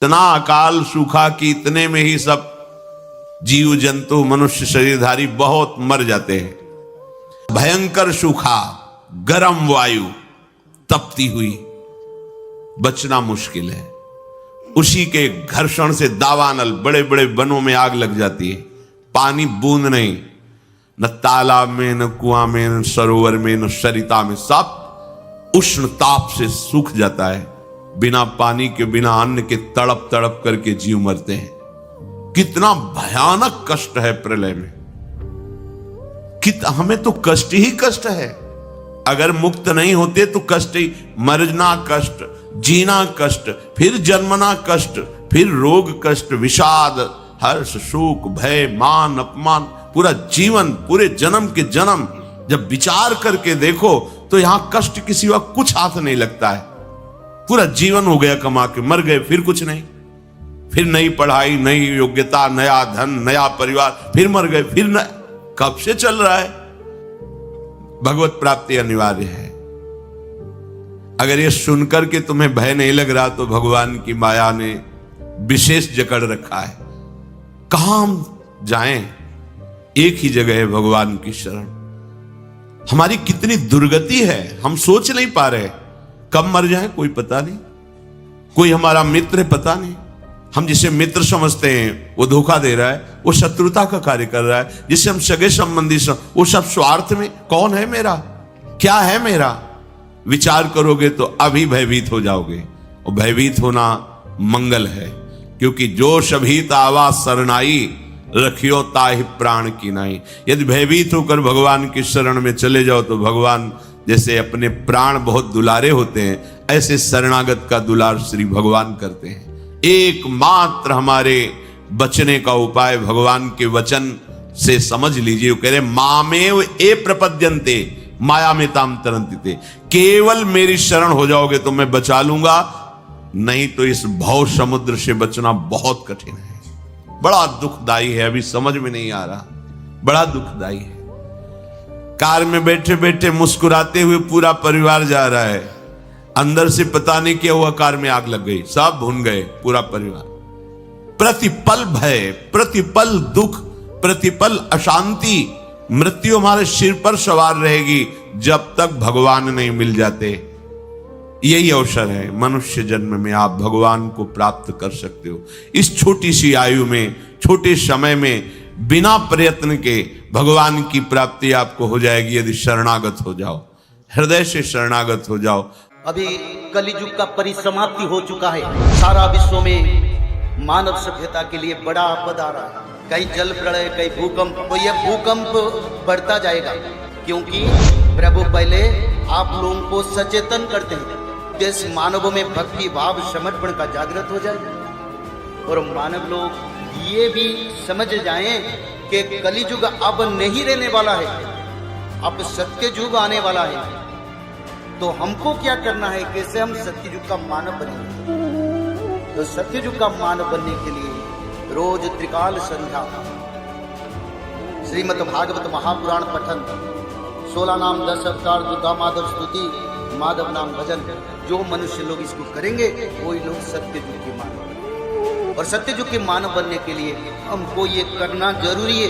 इतना अकाल सूखा कि इतने में ही सब जीव जंतु मनुष्य शरीरधारी बहुत मर जाते हैं। भयंकर सूखा, गर्म वायु तपती हुई, बचना मुश्किल है। उसी के घर्षण से दावानल बड़े बड़े वनों में आग लग जाती है। पानी बूंद नहीं, न तालाब में, न कुआं में, न सरोवर में, न सरिता में, सब उष्ण ताप से सूख जाता है। बिना पानी के, बिना अन्न के तड़प तड़प करके जीव मरते हैं। कितना भयानक कष्ट है प्रलय में। हमें तो कष्ट ही कष्ट है। अगर मुक्त नहीं होते तो कष्ट ही, मरना कष्ट, जीना कष्ट, फिर जन्मना कष्ट, फिर रोग कष्ट, विषाद, हर्ष, शोक, भय, मान, अपमान, पूरा जीवन, पूरे जन्म के जन्म जब विचार करके देखो तो यहां कष्ट के सिवा कुछ हाथ नहीं लगता है। पूरा जीवन हो गया कमा के, मर गए, फिर कुछ नहीं, फिर नई पढ़ाई, नई योग्यता, नया धन, नया परिवार, फिर मर गए, फिर न, कब से चल रहा है। भगवत प्राप्ति अनिवार्य है। अगर ये सुनकर के तुम्हें भय नहीं लग रहा तो भगवान की माया ने विशेष जकड़ रखा है। कहां हम जाएं? एक ही जगह है, भगवान की शरण। हमारी कितनी दुर्गति है, हम सोच नहीं पा रहे। कब मर जाए कोई पता नहीं। कोई हमारा मित्र पता नहीं। हम जिसे मित्र समझते हैं वो धोखा दे रहा है, वो शत्रुता का कार्य कर रहा है। जिसे हम सगे संबंधी वो सब स्वार्थ में। कौन है मेरा, क्या है मेरा? विचार करोगे तो अभी भयभीत हो जाओगे। और भयभीत होना मंगल है, क्योंकि जो शभीत आवा सरनाई, रखियो ताहि प्राण की नाई। यदि भयभीत होकर भगवान की शरण में चले जाओ तो भगवान जैसे अपने प्राण बहुत दुलारे होते हैं, ऐसे शरणागत का दुलार श्री भगवान करते हैं। एकमात्र हमारे बचने का उपाय भगवान के वचन से समझ लीजिए। वो कह रहे मामेव ए प्रपद्यन्ते माया में ताम तरन्ति। केवल मेरी शरण हो जाओगे तो मैं बचा लूंगा, नहीं तो इस भव समुद्र से बचना बहुत कठिन है। बड़ा दुखदाई है, अभी समझ में नहीं आ रहा, बड़ा दुखदाई है। कार में बैठे बैठे मुस्कुराते हुए पूरा परिवार जा रहा है, अंदर से पता नहीं क्या हुआ, कार में आग लग गई, सब भुन गए, पूरा परिवार। प्रतिपल भय, प्रतिपल दुख, प्रतिपल अशांति, मृत्यु हमारे सिर पर सवार रहेगी जब तक भगवान नहीं मिल जाते। यही अवसर है, मनुष्य जन्म में आप भगवान को प्राप्त कर सकते हो। इस छोटी सी आयु में, छोटे समय में, बिना प्रयत्न के भगवान की प्राप्ति आपको हो जाएगी यदि शरणागत हो जाओ, हृदय से शरणागत हो जाओ। अभी कलियुग का परिसमाप्ति हो चुका है। सारा विश्व में मानव सभ्यता के लिए बड़ा आपदा आ रहा है। कहीं जल प्रलय, कहीं भूकंप। तो यह भूकंप बढ़ता जाएगा, क्योंकि प्रभु पहले आप लोगों को सचेतन करते हैं। देश मानवों में भक्ति भाव समर्पण का जागृत हो जाए और मानव लोग ये भी समझ जाएं कि कलियुग अब नहीं रहने वाला है, अब सत्य युग आने वाला है। तो हमको क्या करना है, कैसे हम सत्य युग का मानव बनेंगे? तो सत्य युग का मानव बनने के लिए रोज त्रिकाल संध्या, श्रीमद् भागवत महापुराण पठन, 16 नाम 10 अवतार, दुर्गा माधव स्तुति, माधव नाम भजन, जो मनुष्य लोग इसको करेंगे वही लोग सत्य युग के मानव। और सत्य युग के मानव बनने के लिए हमको ये करना जरूरी है।